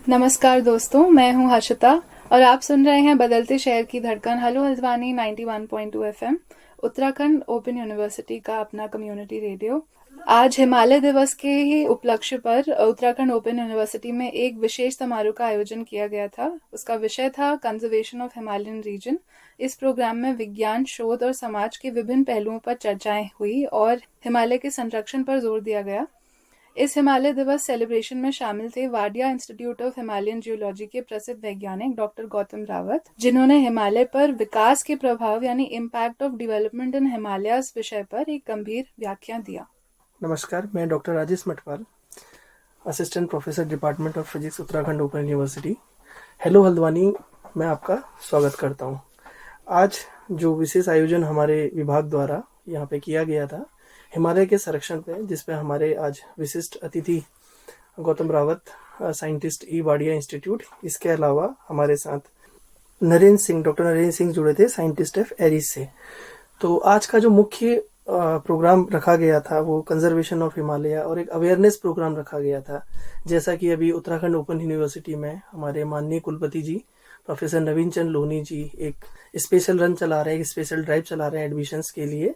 नमस्कार दोस्तों, मैं हूं हर्षिता और आप सुन रहे हैं बदलते शहर की धड़कन hello Haldwani 91.2 FM, Uttarakhand open university का अपना कम्युनिटी रेडियो। आज हिमालय दिवस के ही उपलक्ष्य पर उत्तराखंड ओपन यूनिवर्सिटी में एक विशेष समारोह का आयोजन किया गया था। उसका विषय था कंजर्वेशन ऑफ हिमालयन रीजन। इस प्रोग्राम में विज्ञान, शोध और समाज के विभिन्न पहलुओं पर चर्चाएं हुई और हिमालय के संरक्षण पर जोर दिया गया। इस हिमालय दिवस सेलिब्रेशन में शामिल थे Wadia institute of Himalayan geology के प्रसिद्ध वैज्ञानिक डॉक्टर गौतम रावत, जिन्होंने हिमालय पर विकास के प्रभाव यानी impact of development in Himalayas विषय पर एक गंभीर व्याख्यान दिया। नमस्कार, मैं doctor Rajesh Matwal, assistant professor department of physics Uttarakhand open university. Hello Haldwani में आपका स्वागत करता हूं। आज जो विशेष आयोजन हमारे विभाग द्वारा यहाँ पे किया गया था हिमालय के संरक्षण पे, जिसपे हमारे आज विशिष्ट अतिथि गौतम रावत, साइंटिस्ट ई वाडिया इंस्टीट्यूट, इसके अलावा हमारे साथ डॉक्टर नरेंद्र सिंह जुड़े थे, साइंटिस्ट ऑफ एरिस से। तो आज का जो मुख्य प्रोग्राम रखा गया था वो कंजर्वेशन ऑफ हिमालय और एक अवेयरनेस प्रोग्राम रखा गया था। जैसा कि अभी उत्तराखंड ओपन यूनिवर्सिटी में हमारे माननीय कुलपति जी प्रोफेसर नवीन चंद लोहनी जी एक स्पेशल रन चला रहे हैं, एक स्पेशल ड्राइव चला रहे हैं एडमिशन्स के लिए।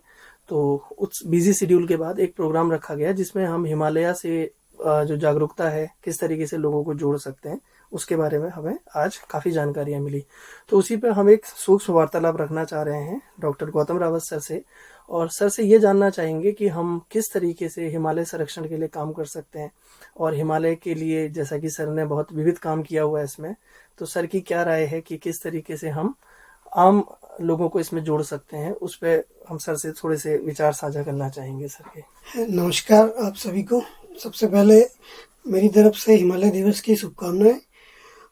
तो उस बिजी शेड्यूल के बाद एक प्रोग्राम रखा गया जिसमें हम हिमालय से जो जागरूकता है, किस तरीके से लोगों को जोड़ सकते हैं, उसके बारे में हमें आज काफ़ी जानकारियां मिली। तो उसी पर हम एक सूक्ष्म वार्तालाप रखना चाह रहे हैं डॉक्टर गौतम रावत सर से, और सर से ये जानना चाहेंगे कि हम किस तरीके से हिमालय संरक्षण के लिए काम कर सकते हैं और हिमालय के लिए, जैसा कि सर ने बहुत विविध काम किया हुआ है इसमें, तो सर की क्या राय है कि किस तरीके से हम आम लोगों को इसमें जोड़ सकते हैं। उस पर हम सर से थोड़े से विचार साझा करना चाहेंगे सर के। नमस्कार आप सभी को। सबसे पहले मेरी तरफ से हिमालय दिवस की शुभकामनाएं।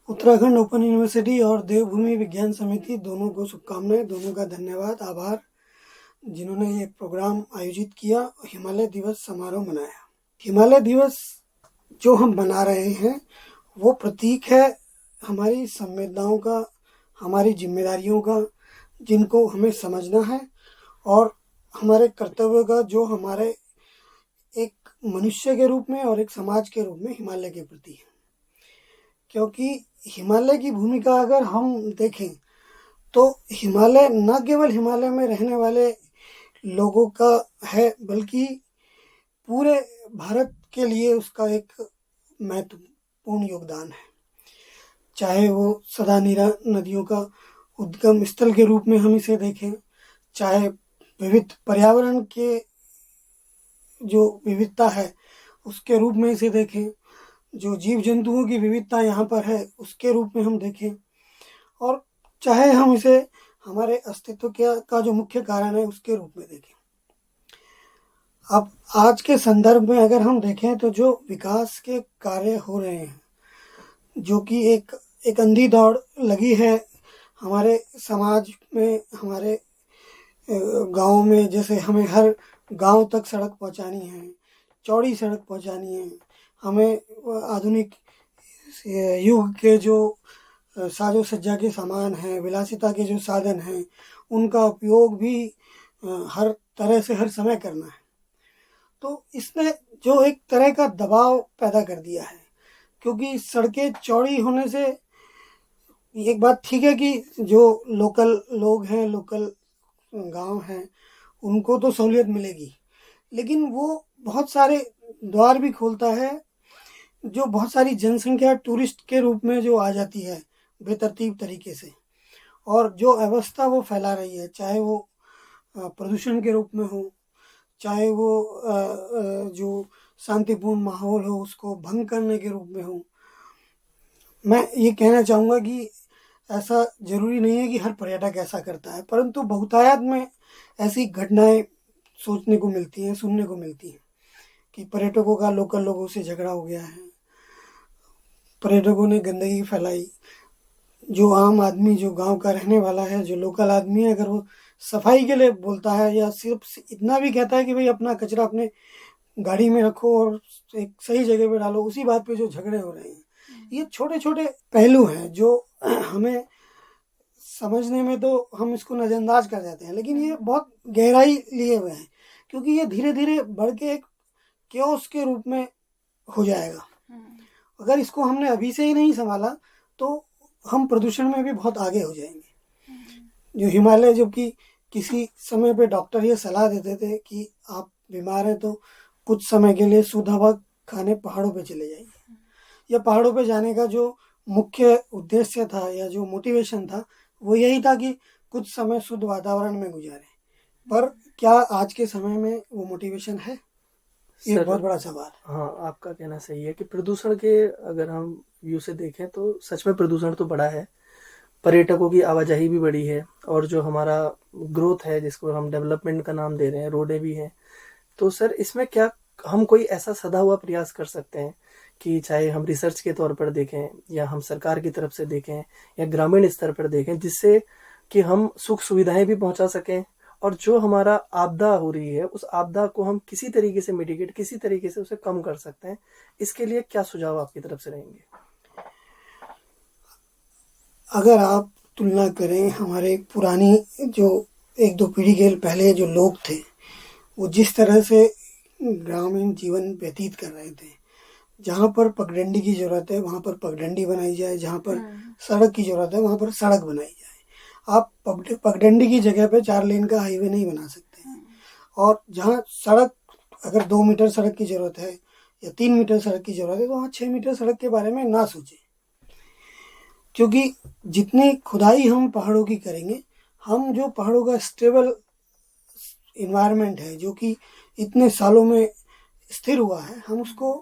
उत्तराखंड ओपन यूनिवर्सिटी और देवभूमि विज्ञान समिति दोनों को शुभकामनाएं, दोनों का धन्यवाद, आभार, जिन्होंने ये प्रोग्राम आयोजित किया, हिमालय दिवस समारोह मनाया। हिमालय दिवस जो हम मना रहे हैं वो प्रतीक है हमारी संवेदनाओं का, हमारी जिम्मेदारियों का, जिनको हमें समझना है, और हमारे कर्तव्यों का, जो हमारे एक मनुष्य के रूप में और एक समाज के रूप में हिमालय के प्रति है। क्योंकि हिमालय की भूमिका अगर हम देखें तो हिमालय न केवल हिमालय में रहने वाले लोगों का है, बल्कि पूरे भारत के लिए उसका एक महत्वपूर्ण योगदान है। चाहे वो सदानीरा नदियों का उद्गम स्थल के रूप में हम इसे देखें, चाहे विविध पर्यावरण के जो विविधता है उसके रूप में इसे देखें, जो जीव जंतुओं की विविधता यहाँ पर है उसके रूप में हम देखें, और चाहे हम इसे हमारे अस्तित्व का जो मुख्य कारण है उसके रूप में देखें। अब आज के संदर्भ में अगर हम देखें तो जो विकास के कार्य हो रहे हैं, जो कि एक अंधी दौड़ लगी है हमारे समाज में, हमारे गाँव में, जैसे हमें हर गांव तक सड़क पहुंचानी है, चौड़ी सड़क पहुंचानी है, हमें आधुनिक युग के जो साजो सज्जा के सामान हैं, विलासिता के जो साधन हैं, उनका उपयोग भी हर तरह से हर समय करना है। तो इसने जो एक तरह का दबाव पैदा कर दिया है, क्योंकि सड़कें चौड़ी होने से एक बात ठीक है कि जो लोकल लोग हैं, लोकल गांव हैं, उनको तो सहूलियत मिलेगी, लेकिन वो बहुत सारे द्वार भी खोलता है, जो बहुत सारी जनसंख्या टूरिस्ट के रूप में जो आ जाती है बेतरतीब तरीके से, और जो अवस्था वो फैला रही है, चाहे वो प्रदूषण के रूप में हो, चाहे वो जो शांतिपूर्ण माहौल हो उसको भंग करने के रूप में हो। मैं ये कहना चाहूँगा कि ऐसा जरूरी नहीं है कि हर पर्यटक ऐसा करता है, परंतु बहुतायत में ऐसी घटनाएं सोचने को मिलती हैं, सुनने को मिलती हैं कि पर्यटकों का लोकल लोगों से झगड़ा हो गया है, पर्यटकों ने गंदगी फैलाई। जो आम आदमी, जो गांव का रहने वाला है, जो लोकल आदमी है, अगर वो सफाई के लिए बोलता है या सिर्फ इतना भी कहता है कि भाई अपना कचरा अपने गाड़ी में रखो और एक सही जगह पे डालो, उसी बात पे जो झगड़े हो रहे हैं, ये छोटे छोटे पहलू हैं जो हमें समझने में तो हम इसको नज़रअंदाज कर जाते हैं, लेकिन ये बहुत गहराई लिए हुए हैं, क्योंकि ये धीरे धीरे बढ़ के एक क्योस के रूप में हो जाएगा। अगर इसको हमने अभी से ही नहीं संभाला तो हम प्रदूषण में भी बहुत आगे हो जाएंगे। जो हिमालय, जो कि किसी समय पे डॉक्टर ये सलाह देते थे कि आप बीमार हैं तो कुछ समय के लिए शुद्ध हवा खाने पहाड़ों पे चले जाइए, या पहाड़ों पे जाने का जो मुख्य उद्देश्य था या जो मोटिवेशन था वो यही था कि कुछ समय शुद्ध वातावरण में गुजारें। पर क्या आज के समय में वो मोटिवेशन है? ये सर, बहुत बड़ा सवाल है। हाँ, आपका कहना सही है कि प्रदूषण के अगर हम व्यू से देखें तो सच में प्रदूषण तो बड़ा है। पर्यटकों की आवाजाही भी बढ़ी है और जो हमारा ग्रोथ है जिसको हम डेवलपमेंट का नाम दे रहे हैं, रोडें भी हैं। तो सर इसमें क्या हम कोई ऐसा सदा हुआ प्रयास कर सकते हैं कि चाहे हम रिसर्च के तौर पर देखें या हम सरकार की तरफ से देखें या ग्रामीण स्तर पर देखें, जिससे कि हम सुख सुविधाएं भी पहुंचा सकें और जो हमारा आपदा हो रही है उस आपदा को हम किसी तरीके से मिटिगेट, किसी तरीके से उसे कम कर सकते हैं। इसके लिए क्या सुझाव आपकी तरफ से रहेंगे? अगर आप तुलना करें हमारे पुरानी जो 1-2 पीढ़ी के पहले जो लोग थे, वो जिस तरह से ग्रामीण जीवन व्यतीत कर रहे थे, जहाँ पर पगडंडी की जरूरत है वहाँ पर पगडंडी बनाई जाए, जहाँ पर सड़क की जरूरत है वहाँ पर सड़क बनाई जाए। आप पगडंडी की जगह पे 4 लेन का हाईवे नहीं बना सकते हैं। और जहाँ सड़क, अगर 2 मीटर सड़क की जरूरत है या 3 मीटर सड़क की जरूरत है तो वहाँ 6 मीटर सड़क के बारे में ना सोचें, क्योंकि जितनी खुदाई हम पहाड़ों की करेंगे, हम जो पहाड़ों का स्टेबल इन्वायरमेंट है जो कि इतने सालों में स्थिर हुआ है, हम उसको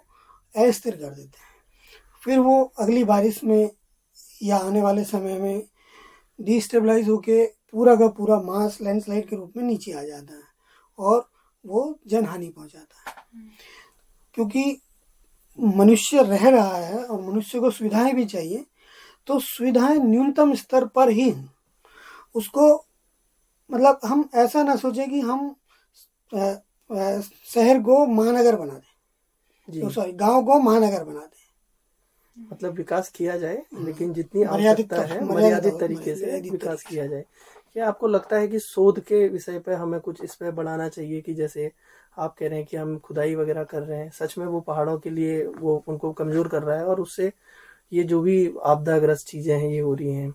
अस्थिर कर देते हैं। फिर वो अगली बारिश में या आने वाले समय में डिस्टेबलाइज होके पूरा का पूरा मास लैंडस्लाइड के रूप में नीचे आ जाता है और वो जनहानि पहुंचाता है। क्योंकि मनुष्य रह रहा है और मनुष्य को सुविधाएं भी चाहिए, तो सुविधाएं न्यूनतम स्तर पर ही हों। उसको मतलब हम ऐसा ना सोचें कि हम शहर को महानगर बना दें, तो सॉरी गांव को महानगर बना दें। मतलब विकास किया जाए लेकिन जितनी मर्यादित आवश्यकता है मर्यादित मर्यादित तरीके से मर्यादित विकास तरीके किया जाए। क्या आपको लगता है कि शोध के विषय पे हमें कुछ इस पे बढ़ाना चाहिए कि जैसे आप कह रहे हैं कि हम खुदाई वगैरह कर रहे हैं, सच में वो पहाड़ों के लिए वो उनको कमजोर कर रहा है और उससे ये जो भी आपदाग्रस्त चीजें हैं ये हो रही हैं।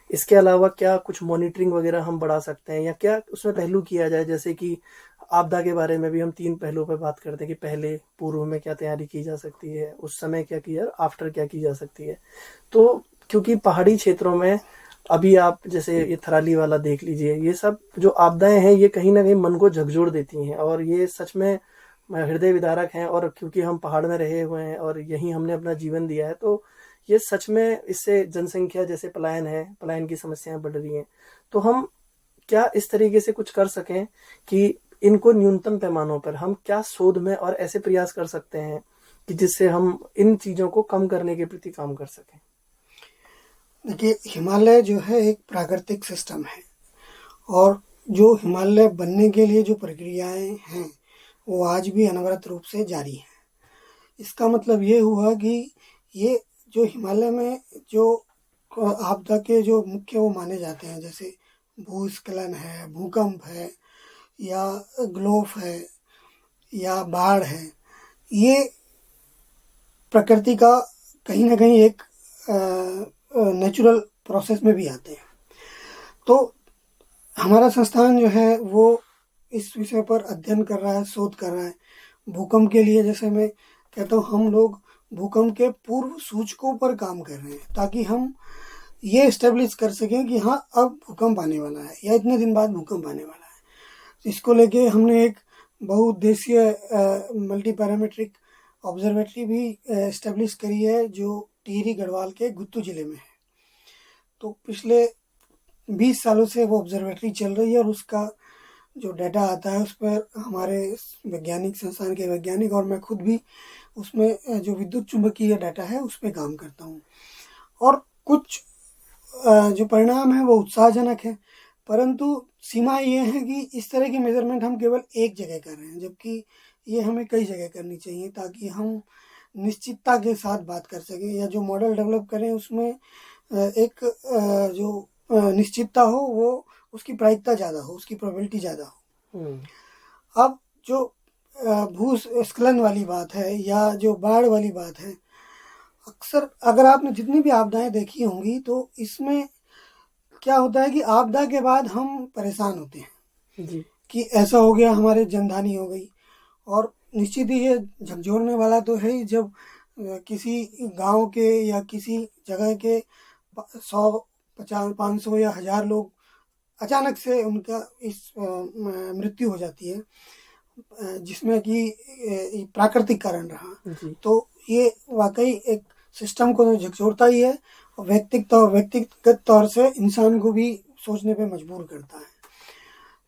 इसके अलावा क्या कुछ मॉनिटरिंग वगैरह हम बढ़ा सकते हैं या क्या उसमें पहलू किया जाए, जैसे कि आपदा के बारे में भी हम 3 पहलुओं पर बात करते हैं कि पहले पूर्व में क्या तैयारी की जा सकती है, उस समय क्या किया, आफ्टर क्या की जा सकती है। तो क्योंकि पहाड़ी क्षेत्रों में अभी आप जैसे ये थराली वाला देख लीजिए, ये सब जो आपदाएं हैं ये कहीं ना कहीं मन को झकझोर देती हैं और ये सच में हृदय विदारक हैं। और क्योंकि हम पहाड़ में रहे हुए हैं और यहीं हमने अपना जीवन दिया है, तो ये सच में इससे जनसंख्या जैसे पलायन है, पलायन की समस्याएं बढ़ रही हैं। तो हम क्या इस तरीके से कुछ कर सकें कि इनको न्यूनतम पैमानों पर हम क्या शोध में और ऐसे प्रयास कर सकते हैं कि जिससे हम इन चीजों को कम करने के प्रति काम कर सकें? देखिए, हिमालय जो है एक प्राकृतिक सिस्टम है और जो हिमालय बनने के लिए जो प्रक्रियाएं हैं वो आज भी अनवरत रूप से जारी है। इसका मतलब ये हुआ कि ये जो हिमालय में जो आपदा के जो मुख्य वो माने जाते हैं, जैसे भूस्खलन है, भूकंप है या ग्लोफ है या बाढ़ है, ये प्रकृति का कहीं ना कहीं एक नेचुरल प्रोसेस में भी आते हैं। तो हमारा संस्थान जो है वो इस विषय पर अध्ययन कर रहा है, शोध कर रहा है। भूकंप के लिए जैसे मैं कहता हूँ, हम लोग भूकंप के पूर्व सूचकों पर काम कर रहे हैं ताकि हम ये एस्टेब्लिश कर सकें कि हाँ अब भूकंप आने वाला है या इतने दिन बाद भूकंप आने वाला है। इसको लेके हमने एक बहुउद्देशीय मल्टी पैरामीट्रिक ऑब्जर्वेटरी भी एस्टेब्लिश करी है जो टिहरी गढ़वाल के गुत्तू जिले में है। तो पिछले 20 सालों से वो ऑब्जर्वेटरी चल रही है और उसका जो डाटा आता है उस पर हमारे वैज्ञानिक संस्थान के वैज्ञानिक और मैं खुद भी उसमें जो विद्युत चुंबकीय डाटा है उस पर काम करता हूँ। और कुछ जो परिणाम है वो उत्साहजनक है, परंतु सीमा ये है कि इस तरह की मेजरमेंट हम केवल एक जगह कर रहे हैं, जबकि ये हमें कई जगह करनी चाहिए ताकि हम निश्चितता के साथ बात कर सकें या जो मॉडल डेवलप करें उसमें एक जो निश्चितता हो, वो उसकी प्रायिकता ज़्यादा हो, उसकी प्रोबेबिलिटी ज़्यादा हो। अब जो भूस्खलन वाली बात है या जो बाढ़ वाली बात है, अक्सर अगर आपने जितनी भी आपदाएं देखी होंगी तो इसमें क्या होता है कि आपदा के बाद हम परेशान होते हैं जी कि ऐसा हो गया, हमारे जनहानि हो गई। और निश्चित ही ये झकझोरने वाला तो है ही जब किसी गांव के या किसी जगह के 100, 50, 500 या 1000 लोग अचानक से उनका मृत्यु हो जाती है, जिसमें कि प्राकृतिक कारण रहा। जी तो ये वाकई एक सिस्टम को तो झकझोरता ही है, और व्यक्तिगत तौर से इंसान को भी सोचने पे मजबूर करता है।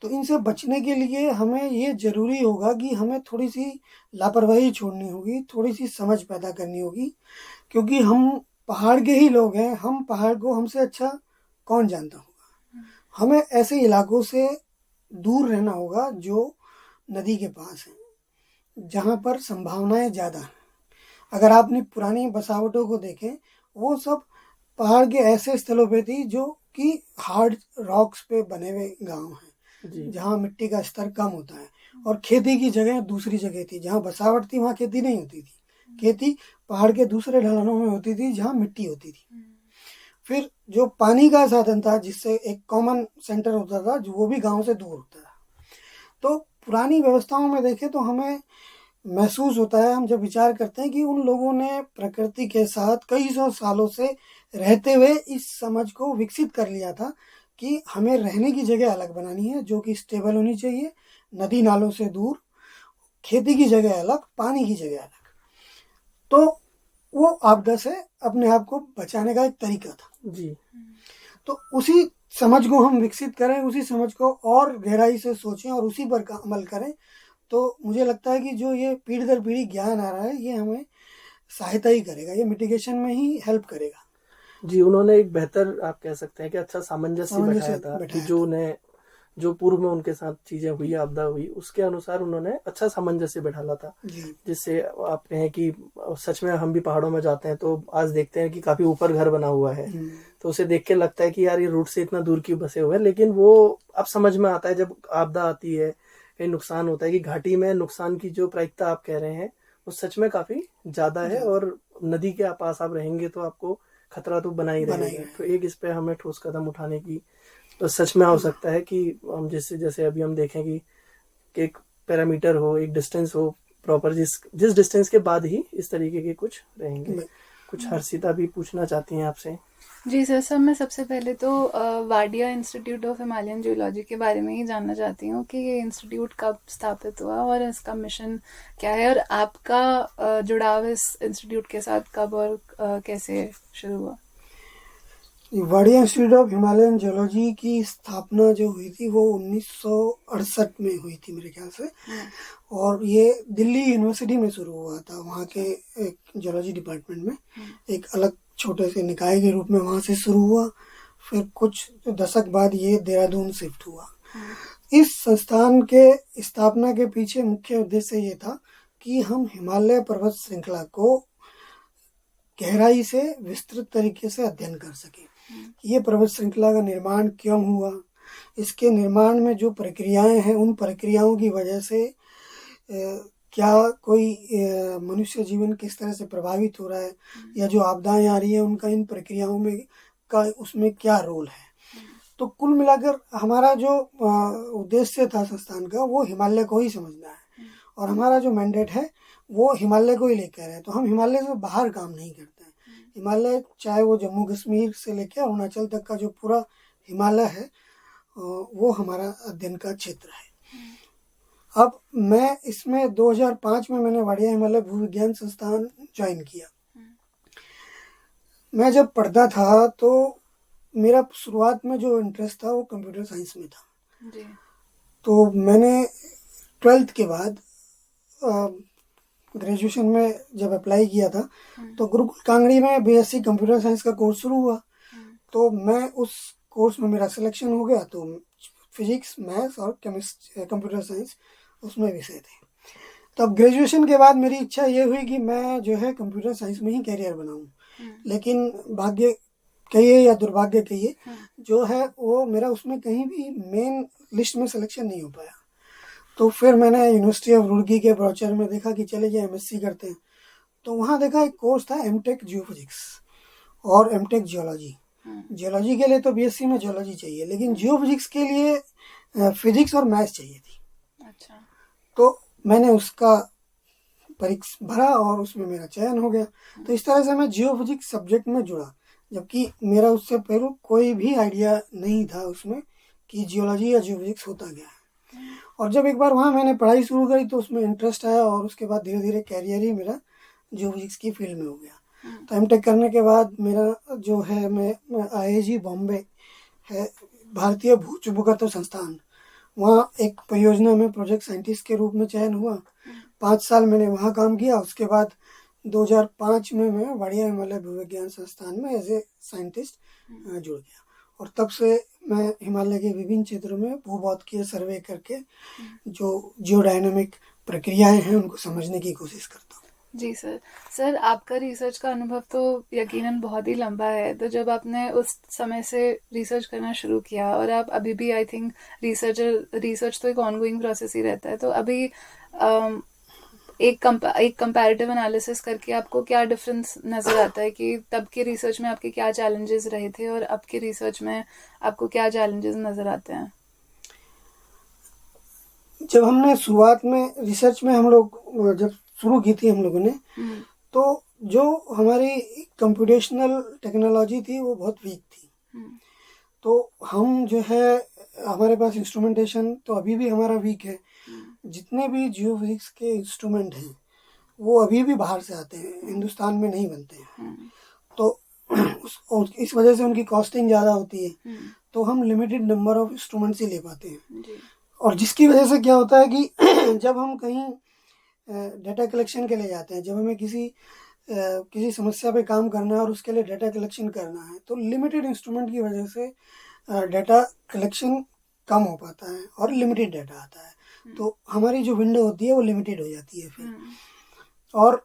तो इनसे बचने के लिए हमें ये ज़रूरी होगा कि हमें थोड़ी सी लापरवाही छोड़नी होगी, थोड़ी सी समझ पैदा करनी होगी, क्योंकि हम पहाड़ के ही लोग हैं। हम पहाड़ को हमसे अच्छा कौन जानता होगा। हमें ऐसे इलाकों से दूर रहना होगा जो नदी के पास हैं, जहाँ पर संभावनाएं ज़्यादा हैं। अगर आप अपनी पुरानी बसावटों को देखें, वो सब पहाड़ के ऐसे स्थलों पे थी जो कि हार्ड रॉक्स पे बने हुए गांव हैं, जी जहाँ मिट्टी का स्तर कम होता है। और खेती की जगह दूसरी जगह थी, जहाँ बसावट थी वहाँ खेती नहीं होती थी। खेती पहाड़ के दूसरे ढलानों में होती थी जहाँ मिट्टी होती थी। फिर जो पानी का साधन था, जिससे एक कॉमन सेंटर होता था, जो वो भी गांव से दूर होता था। तो पुरानी व्यवस्थाओं में देखें तो हमें महसूस होता है, हम जब विचार करते हैं कि उन लोगों ने प्रकृति के साथ कई सौ सालों से रहते हुए इस समझ को विकसित कर लिया था कि हमें रहने की जगह अलग बनानी है, जो कि स्टेबल होनी चाहिए, नदी नालों से दूर, खेती की जगह अलग, पानी की जगह अलग। तो वो आपदा से अपने आप को बचाने का एक तरीका था। जी तो उसी समझ को हम विकसित करें, उसी समझ को और गहराई से सोचें और उसी पर अमल करें, तो मुझे लगता है कि जो ये पीढ़ी दर पीढ़ी ज्ञान आ रहा है, ये हमें सहायता ही करेगा, ये मिटिगेशन में ही हेल्प करेगा। जी उन्होंने एक बेहतर, आप कह सकते हैं कि अच्छा सामंजस्य बैठाया था कि बैठाया जो उन्हें, जो पूर्व में उनके साथ चीजें हुई, आपदा हुई, उसके अनुसार उन्होंने अच्छा सामंजस्य बैठाला था। जी जिससे आप कहें कि सच में हम भी पहाड़ों में जाते हैं तो आज देखते हैं कि काफी ऊपर घर बना हुआ है, तो उसे देख के लगता है कि यार ये रूट से इतना दूर क्यों बसे हुए हैं। लेकिन वो अब समझ में आता है जब आपदा आती है, कहीं नुकसान होता है, कि घाटी में नुकसान की जो प्रायिकता आप कह रहे हैं वो सच में काफी ज्यादा है, और नदी के पास आप रहेंगे तो आपको खतरा तो बना ही रहेगा। तो एक इस पे हमें ठोस कदम उठाने की तो सच में आवश्यकता है कि हम जैसे जैसे अभी हम देखें कि एक पैरामीटर हो, एक डिस्टेंस हो प्रॉपर, जिस डिस्टेंस के बाद ही इस तरीके के कुछ रहेंगे। कुछ हर्षिता भी पूछना चाहती हैं आपसे? जी सर, मैं सबसे पहले तो Wadia institute of Himalayan geology के बारे में ही जानना चाहती हूँ कि ये इंस्टीट्यूट कब स्थापित हुआ और इसका मिशन क्या है, और आपका जुड़ाव इस इंस्टीट्यूट के साथ कब और कैसे शुरू हुआ। Wadia institute of Himalayan geology की स्थापना जो हुई थी वो 1968 में हुई थी मेरे ख्याल से, और ये दिल्ली यूनिवर्सिटी में शुरू हुआ था, वहाँ के एक जियोलॉजी डिपार्टमेंट में, एक अलग छोटे से निकाय के रूप में वहाँ से शुरू हुआ। फिर कुछ दशक बाद ये देहरादून शिफ्ट हुआ। इस संस्थान के स्थापना के पीछे मुख्य उद्देश्य ये था कि हम हिमालय पर्वत श्रृंखला को गहराई से विस्तृत तरीके से अध्ययन कर सकें। ये पर्वत श्रृंखला का निर्माण क्यों हुआ, इसके निर्माण में जो प्रक्रियाएं हैं, उन प्रक्रियाओं की वजह से क्या कोई मनुष्य जीवन किस तरह से प्रभावित हो रहा है, या जो आपदाएं आ रही है उनका इन प्रक्रियाओं में का उसमें क्या रोल है। तो कुल मिलाकर हमारा जो उद्देश्य था संस्थान का, वो हिमालय को ही समझना है, और हमारा जो मैंडेट है वो हिमालय को ही लेकर है। तो हम हिमालय से बाहर काम नहीं करते हैं। हिमालय, चाहे वो जम्मू कश्मीर से लेकर अरुणाचल तक का जो पूरा हिमालय है, वो हमारा अध्ययन का क्षेत्र है। अब मैं इसमें 2005 में मैंने वाडिया हिमालय भूविज्ञान संस्थान ज्वाइन किया। मैं जब पढ़ता था तो मेरा शुरुआत में जो इंटरेस्ट था वो कंप्यूटर साइंस में था जी। तो मैंने 12th के बाद ग्रेजुएशन में जब अप्लाई किया था तो गुरुकुल कांगड़ी में बीएससी कंप्यूटर साइंस का कोर्स शुरू हुआ। तो मैं उस कोर्स में मेरा सिलेक्शन हो गया, तो फिजिक्स, मैथ्स और कंप्यूटर साइंस उसमें विषय थे। तब ग्रेजुएशन के बाद मेरी इच्छा ये हुई कि मैं जो है कंप्यूटर साइंस में ही कैरियर बनाऊं, लेकिन भाग्य कहिए या दुर्भाग्य कहिए, जो है वो मेरा उसमें कहीं भी मेन लिस्ट में सिलेक्शन नहीं हो पाया। तो फिर मैंने यूनिवर्सिटी ऑफ रुड़की के ब्रोचर में देखा कि चले जाए एमएससी करते हैं। तो वहाँ देखा एक कोर्स था एमटेक जियोफिजिक्स और एमटेक जियोलॉजी। जियोलॉजी के लिए तो बीएससी में जियोलॉजी चाहिए, लेकिन जियोफिजिक्स के लिए फिजिक्स और मैथ्स चाहिए थी। अच्छा। तो मैंने उसका परीक्षा भरा और उसमें मेरा चयन हो गया। तो इस तरह से मैं जियोफिजिक्स सब्जेक्ट में जुड़ा, जबकि मेरा उससे पहले कोई भी आइडिया नहीं था उसमें कि जियोलॉजी या जियोफिजिक्स होता क्या है। और जब एक बार वहाँ मैंने पढ़ाई शुरू करी तो उसमें इंटरेस्ट आया और उसके बाद धीरे धीरे कैरियर ही मेरा जियोफिजिक्स की फील्ड में हो गया। तो एमटेक करने के बाद मेरा जो है मैं आईआईजी बॉम्बे है, भारतीय भूचुंबकत्व संस्थान, वहाँ एक परियोजना में प्रोजेक्ट साइंटिस्ट के रूप में चयन हुआ। 5 साल मैंने वहाँ काम किया। उसके बाद 2005 में मैं वाडिया हिमालय भूविज्ञान संस्थान में एज ए साइंटिस्ट जुड़ गया, और तब से मैं हिमालय के विभिन्न क्षेत्रों में भूभौतिकीय सर्वे करके जो जियोडायनामिक प्रक्रियाएं हैं उनको समझने की कोशिश करता हूँ। जी सर। सर, आपका रिसर्च का अनुभव तो यकीनन बहुत ही लंबा है, तो जब आपने उस समय से रिसर्च करना शुरू किया और आप अभी भी, आई थिंक रिसर्च तो एक ऑनगोइंग प्रोसेस ही रहता है, तो अभी एक कंपैरेटिव एनालिसिस करके आपको क्या डिफरेंस नज़र आता है कि तब के रिसर्च में आपके क्या चैलेंजेस रहे थे और अब के रिसर्च में आपको क्या चैलेंजेस नज़र आते हैं? जब हमने शुरुआत में रिसर्च में हम लोग जब शुरू की थी हम लोगों ने, तो जो हमारी कंप्यूटेशनल टेक्नोलॉजी थी वो बहुत वीक थी। तो हम जो है, हमारे पास इंस्ट्रूमेंटेशन तो अभी भी हमारा वीक है। जितने भी जियोफिजिक्स के इंस्ट्रूमेंट हैं वो अभी भी बाहर से आते हैं, हिंदुस्तान में नहीं बनते हैं। तो इस वजह से उनकी कॉस्टिंग ज़्यादा होती है, तो हम लिमिटेड नंबर ऑफ इंस्ट्रूमेंट्स ही ले पाते हैं। और जिसकी वजह से क्या होता है कि जब हम कहीं डेटा कलेक्शन के लिए जाते हैं, जब हमें किसी समस्या पे काम करना है और उसके लिए डेटा कलेक्शन करना है, तो लिमिटेड इंस्ट्रूमेंट की वजह से डेटा कलेक्शन कम हो पाता है और लिमिटेड डेटा आता है। तो हमारी जो विंडो होती है वो लिमिटेड हो जाती है फिर। और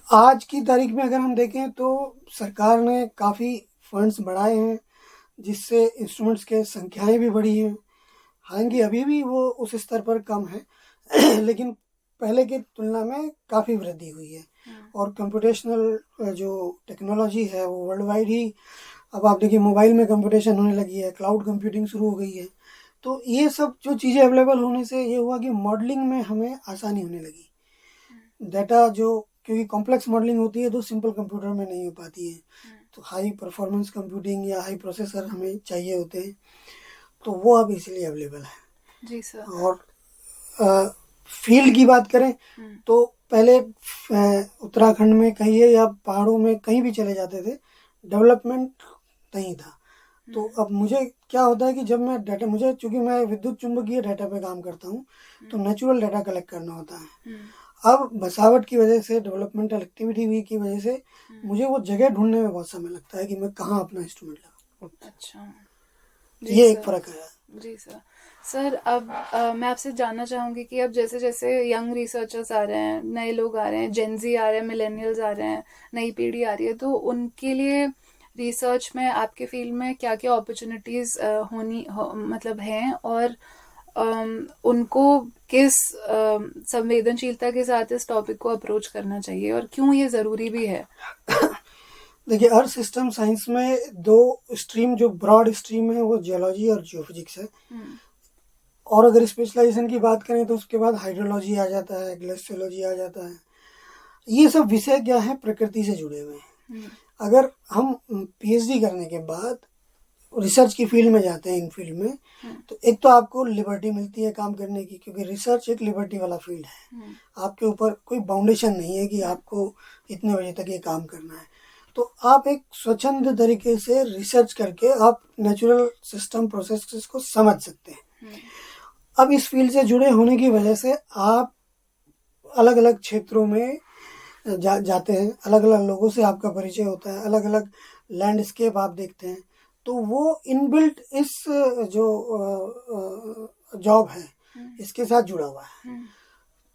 आज की तारीख में अगर हम देखें तो सरकार ने काफ़ी फंड्स बढ़ाए हैं, जिससे इंस्ट्रूमेंट्स के संख्याएं भी बढ़ी हैं। हालांकि अभी भी वो उस स्तर पर कम है लेकिन पहले की तुलना में काफ़ी वृद्धि हुई है। और कंप्यूटेशनल जो टेक्नोलॉजी है वो वर्ल्ड वाइड ही, अब आप देखिए मोबाइल में कंप्यूटेशन होने लगी है, क्लाउड कंप्यूटिंग शुरू हो गई है। तो ये सब जो चीज़ें अवेलेबल होने से ये हुआ कि मॉडलिंग में हमें आसानी होने लगी। डेटा जो, क्योंकि कॉम्प्लेक्स मॉडलिंग होती है तो सिंपल कंप्यूटर में नहीं हो पाती है, तो हाई परफॉर्मेंस कंप्यूटिंग या हाई प्रोसेसर हमें चाहिए होते हैं, तो वो अब इसलिए अवेलेबल है। जी सर। और फील्ड की बात करें तो पहले उत्तराखंड में कहिए या पहाड़ों में कहीं भी चले जाते थे, डेवलपमेंट नहीं था। तो अब मुझे क्या होता है कि जब मैं डेटा, मुझे चूंकि मैं विद्युत चुंबकीय डेटा पे काम करता हूँ, तो नेचुरल डेटा कलेक्ट करना होता है। अब बसावट की वजह से, डेवलपमेंटल एक्टिविटी हुई की वजह से मुझे वो जगह ढूंढने में बहुत समय लगता है कि मैं कहाँ अपना इंस्ट्रूमेंट लगाऊं। अच्छा, ये एक फर्क है। जी सर। सर, अब मैं आपसे जानना चाहूँगी कि अब जैसे जैसे यंग रिसर्चर्स आ रहे हैं, नए लोग आ रहे हैं, जेनजी आ रहे हैं, मिलेनियल्स आ रहे हैं, नई पीढ़ी आ रही है, तो उनके लिए रिसर्च में आपके फील्ड में क्या क्या अपॉर्चुनिटीज़ मतलब हैं, और उनको किस संवेदनशीलता के साथ इस टॉपिक को अप्रोच करना चाहिए और क्यों ये ज़रूरी भी है? देखिए, अर्थ सिस्टम साइंस में 2 स्ट्रीम, जो ब्रॉड स्ट्रीम है वो जियोलॉजी और जियोफिजिक्स है। और अगर स्पेशलाइजेशन की बात करें तो उसके बाद हाइड्रोलॉजी आ जाता है, ग्लेशियोलॉजी आ जाता है। ये सब विषय क्या है, प्रकृति से जुड़े हुए हैं। अगर हम पीएचडी करने के बाद रिसर्च की फील्ड में जाते हैं, इन फील्ड में, तो एक तो आपको लिबर्टी मिलती है काम करने की, क्योंकि रिसर्च एक लिबर्टी वाला फील्ड है। आपके ऊपर कोई बाउंडेशन नहीं है कि आपको इतने बजे तक ये काम करना है। तो आप एक स्वच्छंद तरीके से रिसर्च करके आप नेचुरल सिस्टम प्रोसेस को समझ सकते हैं। अब इस फील्ड से जुड़े होने की वजह से आप अलग अलग क्षेत्रों में जाते हैं, अलग अलग लोगों से आपका परिचय होता है, अलग अलग लैंडस्केप आप देखते हैं। तो वो इनबिल्ट इस जो जॉब है इसके साथ जुड़ा हुआ है।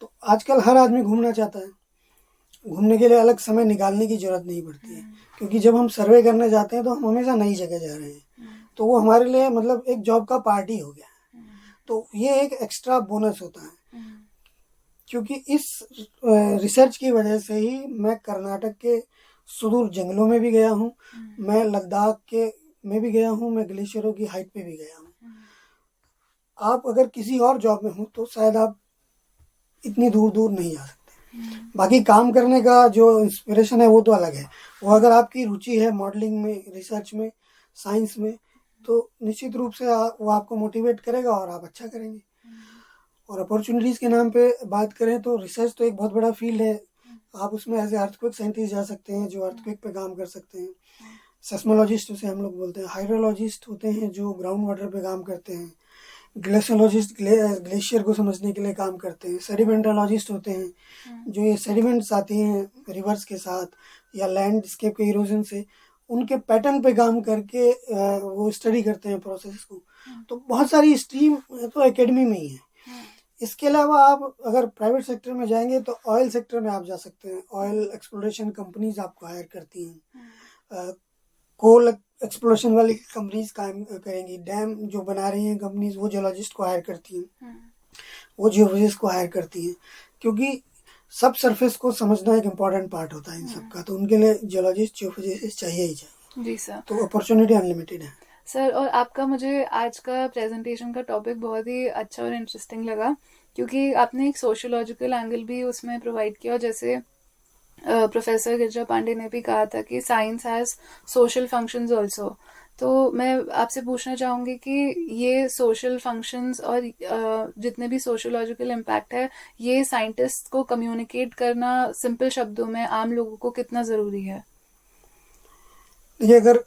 तो आजकल हर आदमी घूमना चाहता है, घूमने के लिए अलग समय निकालने की जरूरत नहीं पड़ती है, क्योंकि जब हम सर्वे करने जाते हैं तो हम हमेशा नई जगह जा रहे हैं, तो वो हमारे लिए मतलब एक जॉब का पार्ट ही हो गया। तो ये एक एक्स्ट्रा बोनस होता है, क्योंकि इस रिसर्च की वजह से ही मैं कर्नाटक के सुदूर जंगलों में भी गया हूँ, मैं लद्दाख के में भी गया हूँ, मैं ग्लेशियरों की हाइट पे भी गया हूँ। आप अगर किसी और जॉब में हो तो शायद आप इतनी दूर दूर नहीं जा सकते। बाकी काम करने का जो इंस्पिरेशन है वो तो अलग है। वो अगर आपकी रुचि है मॉडलिंग में, रिसर्च में, साइंस में, तो निश्चित रूप से वो आपको मोटिवेट करेगा और आप अच्छा करेंगे। और अपॉर्चुनिटीज़ के नाम पे बात करें तो रिसर्च तो एक बहुत बड़ा फील्ड है। आप उसमें एज ए अर्थक्वेक साइंटिस्ट जा सकते हैं जो अर्थक्वेक पे काम कर सकते हैं। सेस्मोलॉजिस्ट उसे हम लोग बोलते हैं। हाइड्रोलॉजिस्ट होते हैं जो ग्राउंड वाटर पे काम करते हैं। ग्लेशियोलॉजिस्ट ग्लेशियर को समझने के लिए काम करते हैं। सेडिमेंटोलॉजिस्ट होते हैं जो ये सेडिमेंट्स आती हैं रिवर्स के साथ या लैंडस्केप के इरोजन से, उनके पैटर्न पे काम करके वो स्टडी करते हैं प्रोसेस को। तो बहुत सारी स्ट्रीम तो एकेडमी में ही है। इसके अलावा आप अगर प्राइवेट सेक्टर में जाएंगे तो ऑयल सेक्टर में आप जा सकते हैं। ऑयल एक्सप्लोरेशन कंपनीज आपको हायर करती हैं। कोल एक्सप्लोरेशन वाली कंपनीज काम करेंगी। डैम जो बना रही हैं कंपनीज वो जियोलॉजिस्ट को हायर करती हैं, वो जियोलॉजिस्ट को हायर करती हैं, क्योंकि सब सरफेस को समझना एक इम्पॉर्टेंट पार्ट होता है इन सब का। तो उनके लिए जियोलॉजिस्ट जियोफिजिसिस्ट चाहिए ही चाहिए। जी सर। तो अपॉर्चुनिटी अनलिमिटेड है सर, और आपका मुझे आज का प्रेजेंटेशन का टॉपिक बहुत ही अच्छा और इंटरेस्टिंग लगा, क्योंकि आपने एक सोशियोलॉजिकल एंगल भी उसमें प्रोवाइड किया। और जैसे प्रोफेसर गिरिजा पांडे ने भी कहा था कि science has social functions also. तो मैं आपसे पूछना चाहूँगी कि ये सोशल फंक्शंस और जितने भी सोशियोलॉजिकल इम्पैक्ट है, ये साइंटिस्ट को कम्युनिकेट करना सिंपल शब्दों में आम लोगों को कितना ज़रूरी है? देखिए, अगर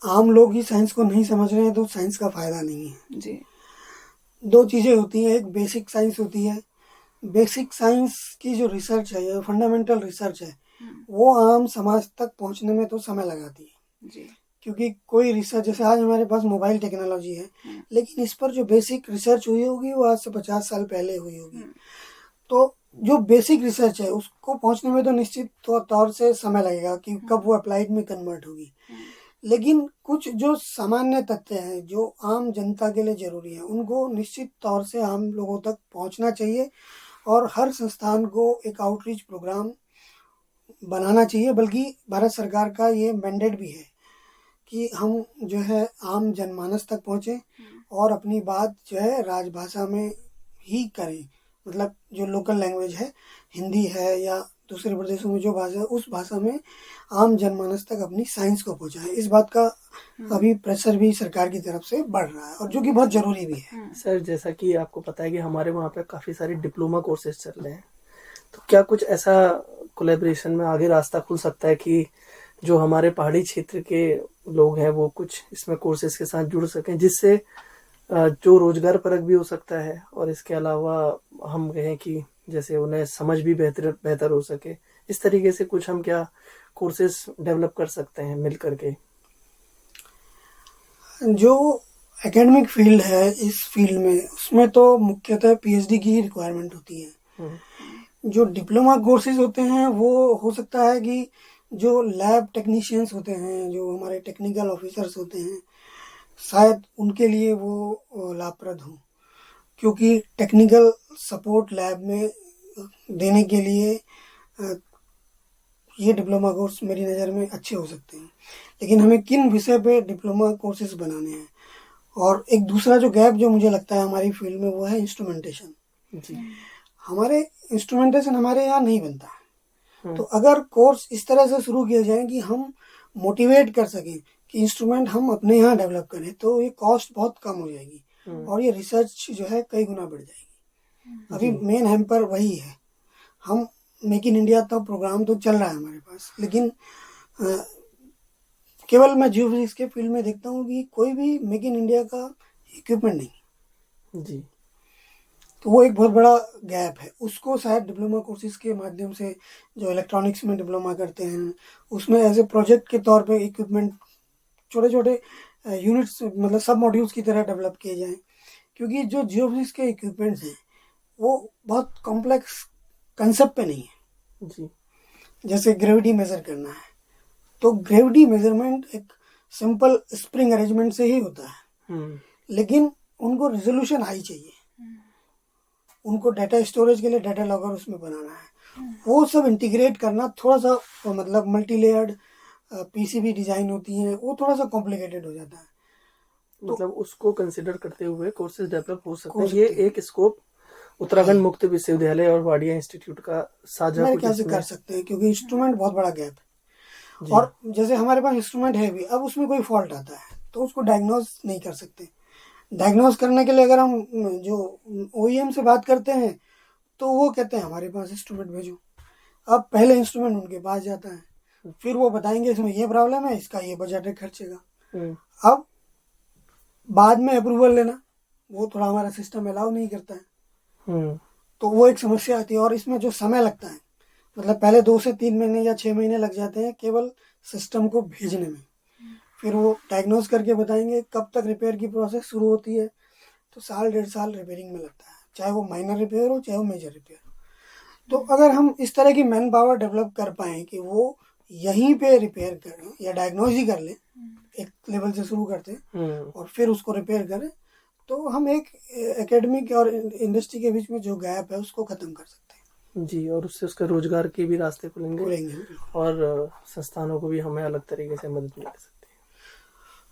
आम लोग ही साइंस को नहीं समझ रहे हैं तो साइंस का फायदा नहीं है। जी। दो चीज़ें होती हैं, एक बेसिक साइंस होती है। बेसिक साइंस की जो रिसर्च है या फंडामेंटल रिसर्च है वो आम समाज तक पहुंचने में तो समय लगाती है। जी। क्योंकि कोई रिसर्च, जैसे आज हमारे पास मोबाइल टेक्नोलॉजी है, लेकिन इस पर जो बेसिक रिसर्च हुई होगी वो आज से 50 साल पहले हुई होगी। तो जो बेसिक रिसर्च है उसको पहुंचने में तो निश्चित तौर से समय लगेगा कि कब वो अप्लाइड में कन्वर्ट होगी। लेकिन कुछ जो सामान्य तथ्य हैं जो आम जनता के लिए जरूरी है उनको निश्चित तौर से आम लोगों तक पहुंचना चाहिए। और हर संस्थान को एक आउटरीच प्रोग्राम बनाना चाहिए। बल्कि भारत सरकार का ये मैंडेट भी है कि हम जो है आम जनमानस तक पहुँचें और अपनी बात जो है राजभाषा में ही करें। मतलब जो लोकल लैंग्वेज है, हिंदी है या दूसरे प्रदेशों में जो भाषा है, उस भाषा में आम जनमानस तक अपनी साइंस को पहुंचाएं। इस बात का अभी प्रेशर भी सरकार की तरफ से बढ़ रहा है और जो कि बहुत जरूरी भी है। सर, जैसा कि आपको पता है कि हमारे वहाँ पे काफ़ी सारे डिप्लोमा कोर्सेज चल रहे हैं, तो क्या कुछ ऐसा कोलैबोरेशन में आगे रास्ता खुल सकता है कि जो हमारे पहाड़ी क्षेत्र के लोग हैं वो कुछ इसमें कोर्सेज के साथ जुड़ सकें, जिससे जो रोजगार परक भी हो सकता है और इसके अलावा हम कहें कि जैसे उन्हें समझ भी बेहतर हो सके। इस तरीके से कुछ हम क्या कोर्सेज डेवलप कर सकते हैं मिल करके? जो एकेडमिक फील्ड है इस फील्ड में, उसमें तो मुख्यतः पीएचडी की रिक्वायरमेंट होती है। जो डिप्लोमा कोर्सेज होते हैं वो हो सकता है कि जो लैब टेक्नीशियंस होते हैं, जो हमारे टेक्निकल ऑफिसर्स होते हैं, शायद उनके लिए वो लाभप्रद हो। क्योंकि टेक्निकल सपोर्ट लैब में देने के लिए ये डिप्लोमा कोर्स मेरी नज़र में अच्छे हो सकते हैं। लेकिन हमें किन विषय पे डिप्लोमा कोर्सेज बनाने हैं? और एक दूसरा जो गैप जो मुझे लगता है हमारी फील्ड में वो है इंस्ट्रूमेंटेशन। जी। हमारे इंस्ट्रूमेंटेशन हमारे यहाँ नहीं बनता है। तो अगर कोर्स इस तरह से शुरू किए जाए कि हम मोटिवेट कर सकें कि इंस्ट्रूमेंट हम अपने यहाँ डेवलप करें, तो ये कॉस्ट बहुत कम हो जाएगी और ये रिसर्च जो है कई गुना बढ़ जाएगी। अभी मेन हैम्पर वही है। हम मेक इन इंडिया तो प्रोग्राम तो चल रहा है हमारे पास, लेकिन केवल मैं जियोफिजिक्स के फील्ड में देखता हूँ कि कोई भी मेक इन इंडिया का इक्विपमेंट नहीं जी। तो वो एक बहुत बड़ा गैप है। उसको शायद डिप्लोमा कोर्सेज के माध्यम से, जो इलेक्ट्रॉनिक्स में डिप्लोमा करते हैं, उसमें एज ए प्रोजेक्ट के तौर पे इक्विपमेंट छोटे छोटे यूनिट्स, मतलब सब मॉड्यूल्स की तरह डेवलप किए जाएं। क्योंकि जो जियोफिजिक्स के इक्विपमेंट्स हैं वो बहुत कॉम्प्लेक्स कंसेप्ट पे नहीं है जी। जैसे ग्रेविटी मेजर करना है, तो ग्रेविटी मेजरमेंट एक सिंपल स्प्रिंग अरेंजमेंट से ही होता है, लेकिन उनको रिजोल्यूशन हाई चाहिए। उनको डाटा स्टोरेज के लिए डाटा लॉगर उसमें बनाना है, वो सब इंटीग्रेट करना थोड़ा सा मतलब मल्टी लेयर्ड पीसीबी डिजाइन होती हैं, वो थोड़ा सा कॉम्प्लिकेटेड हो जाता है। मतलब उसको कंसिडर करते हुए कोर्सेज डेवलप हो सकते हो हैं। ये सकते हैं। एक स्कोप उत्तराखंड मुक्त विश्वविद्यालय और वाडिया इंस्टीट्यूट का साझा मेरे कुछ ख्याल से इसमें कर सकते हैं, क्योंकि इंस्ट्रूमेंट बहुत बड़ा गैप है। जी। और जैसे हमारे पास इंस्ट्रूमेंट है भी, अब उसमें कोई फॉल्ट आता है तो उसको डायग्नोज नहीं कर सकते। डायग्नोज करने के लिए अगर हम जो ओईएम से बात करते हैं तो वो कहते हैं हमारे पास इंस्ट्रूमेंट भेजो। अब पहले इंस्ट्रूमेंट उनके पास जाता है, फिर वो बताएंगे इसमें ये प्रॉब्लम है, इसका ये बजट है खर्चे का। अब बाद में अप्रूवल लेना वो थोड़ा हमारा सिस्टम अलाउ नहीं करता है, तो वो एक समस्या आती है। और इसमें जो समय लगता है, मतलब पहले 2 से 3 महीने या 6 महीने लग जाते हैं केवल सिस्टम को भेजने में, फिर वो डायग्नोज करके बताएंगे कब तक रिपेयर की प्रोसेस शुरू होती है, तो 1.5 साल रिपेयरिंग में लगता है, चाहे वो माइनर रिपेयर हो चाहे वो मेजर रिपेयर हो। तो अगर हम इस तरह की मैन पावर डेवलप कर पाएँ कि वो यहीं पे रिपेयर करें या डायग्नोज ही कर लें, एक लेवल से शुरू करते हैं और फिर उसको रिपेयर करें, तो हम एक एकेडमिक और इंडस्ट्री के बीच में जो गैप है उसको खत्म कर सकते हैं जी। और उससे उसका रोजगार के भी रास्ते खुलेंगे और संस्थानों को भी हमें अलग तरीके से मदद मिल सकती है।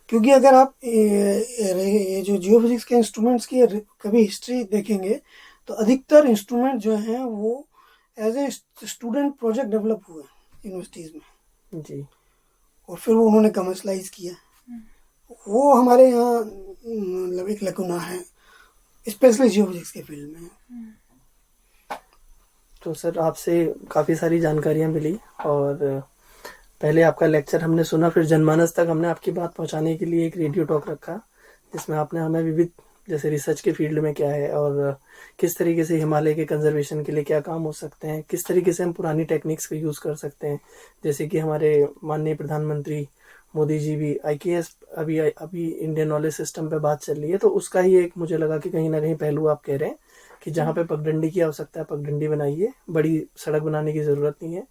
क्योंकि अगर आप ये जो जियोफिजिक्स के इंस्ट्रूमेंट्स की कभी हिस्ट्री देखेंगे तो अधिकतर इंस्ट्रूमेंट जो हैं वो as a student project develop हुए यूनिवर्सिटीज़ में जी। और फिर वो उन्होंने कमर्शलाइज किया। वो हमारे यहाँ मतलब एक लकुना है, स्पेशली जियोफिजिक्स के फील्ड में। तो सर आपसे काफ़ी सारी जानकारियाँ मिली और पहले आपका लेक्चर हमने सुना, फिर जनमानस तक हमने आपकी बात पहुंचाने के लिए एक रेडियो टॉक रखा जिसमें आपने हमें विविध जैसे रिसर्च के फील्ड में क्या है और किस तरीके से हिमालय के कंजर्वेशन के लिए क्या काम हो सकते हैं, किस तरीके से हम पुरानी टेक्निक्स को यूज़ कर सकते हैं। जैसे कि हमारे माननीय प्रधानमंत्री मोदी जी भी IKS अभी इंडियन नॉलेज सिस्टम पे बात चल रही है, तो उसका ही एक मुझे लगा कि कहीं ना कहीं पहलू आप कह रहे हैं कि जहाँ पे पगडंडी की आवश्यकता है पगडंडी बनाइए, बड़ी सड़क बनाने की ज़रूरत नहीं है।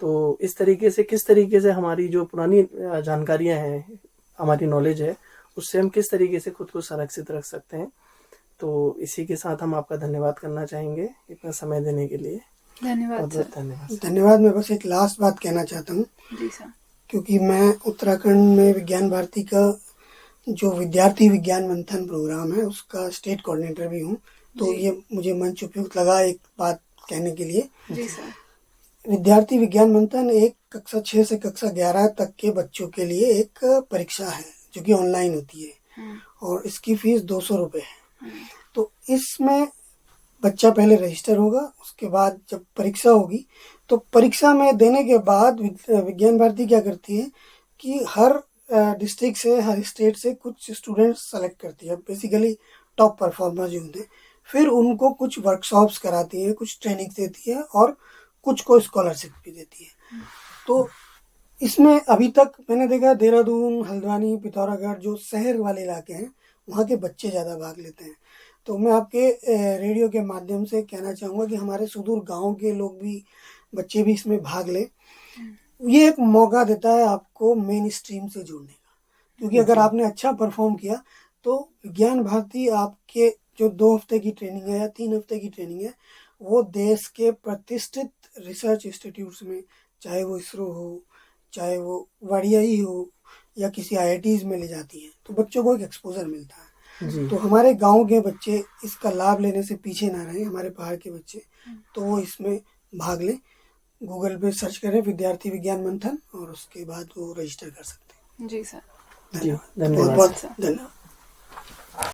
तो इस तरीके से किस तरीके से हमारी जो पुरानी जानकारियाँ हैं, हमारी नॉलेज है, उससे हम किस तरीके से खुद को संरक्षित रख सकते हैं। तो इसी के साथ हम आपका धन्यवाद करना चाहेंगे इतना समय देने के लिए। धन्यवाद सर। धन्यवाद। मैं बस एक लास्ट बात कहना चाहता हूँ जी सर। क्योंकि मैं उत्तराखंड में विज्ञान भारती का जो विद्यार्थी विज्ञान मंथन प्रोग्राम है उसका स्टेट कोऑर्डिनेटर भी हूँ, तो ये मुझे मंच उपयुक्त लगा एक बात कहने के लिए। जी सर। विद्यार्थी विज्ञान मंथन एक कक्षा 6 से कक्षा 11 तक के बच्चों के लिए एक परीक्षा है जो कि ऑनलाइन होती है और इसकी फीस 200 रुपये है। तो इसमें बच्चा पहले रजिस्टर होगा, उसके बाद जब परीक्षा होगी तो परीक्षा में देने के बाद विज्ञान भारती क्या करती है कि हर डिस्ट्रिक्ट से, हर स्टेट से कुछ स्टूडेंट्स सेलेक्ट करती है, बेसिकली टॉप परफॉर्मर जो होते हैं, फिर उनको कुछ वर्कशॉप्स कराती है, कुछ ट्रेनिंग देती है और कुछ को स्कॉलरशिप भी देती है। तो इसमें अभी तक मैंने देखा देहरादून, हल्द्वानी, पिथौरागढ़ जो शहर वाले इलाके हैं वहाँ के बच्चे ज़्यादा भाग लेते हैं। तो मैं आपके रेडियो के माध्यम से कहना चाहूँगा कि हमारे सुदूर गांव के लोग भी, बच्चे भी इसमें भाग लें। ये एक मौका देता है आपको मेन स्ट्रीम से जुड़ने का, क्योंकि अगर आपने अच्छा परफॉर्म किया तो विज्ञान भारती आपके जो 2 हफ्ते की ट्रेनिंग है या 3 हफ्ते की ट्रेनिंग है वो देश के प्रतिष्ठित रिसर्च इंस्टीट्यूट्स में, चाहे वो इसरो हो, चाहे वो वाडिया ही हो या किसी IITs में ले जाती है, तो बच्चों को एक एक्सपोजर मिलता है। तो हमारे गांव के बच्चे इसका लाभ लेने से पीछे ना रहें, हमारे पहाड़ के बच्चे, तो वो इसमें भाग लें। गूगल पे सर्च करें विद्यार्थी विज्ञान मंथन और उसके बाद वो रजिस्टर कर सकते हैं। जी सर। धन्यवाद। धन्यवाद। बहुत बहुत धन्यवाद।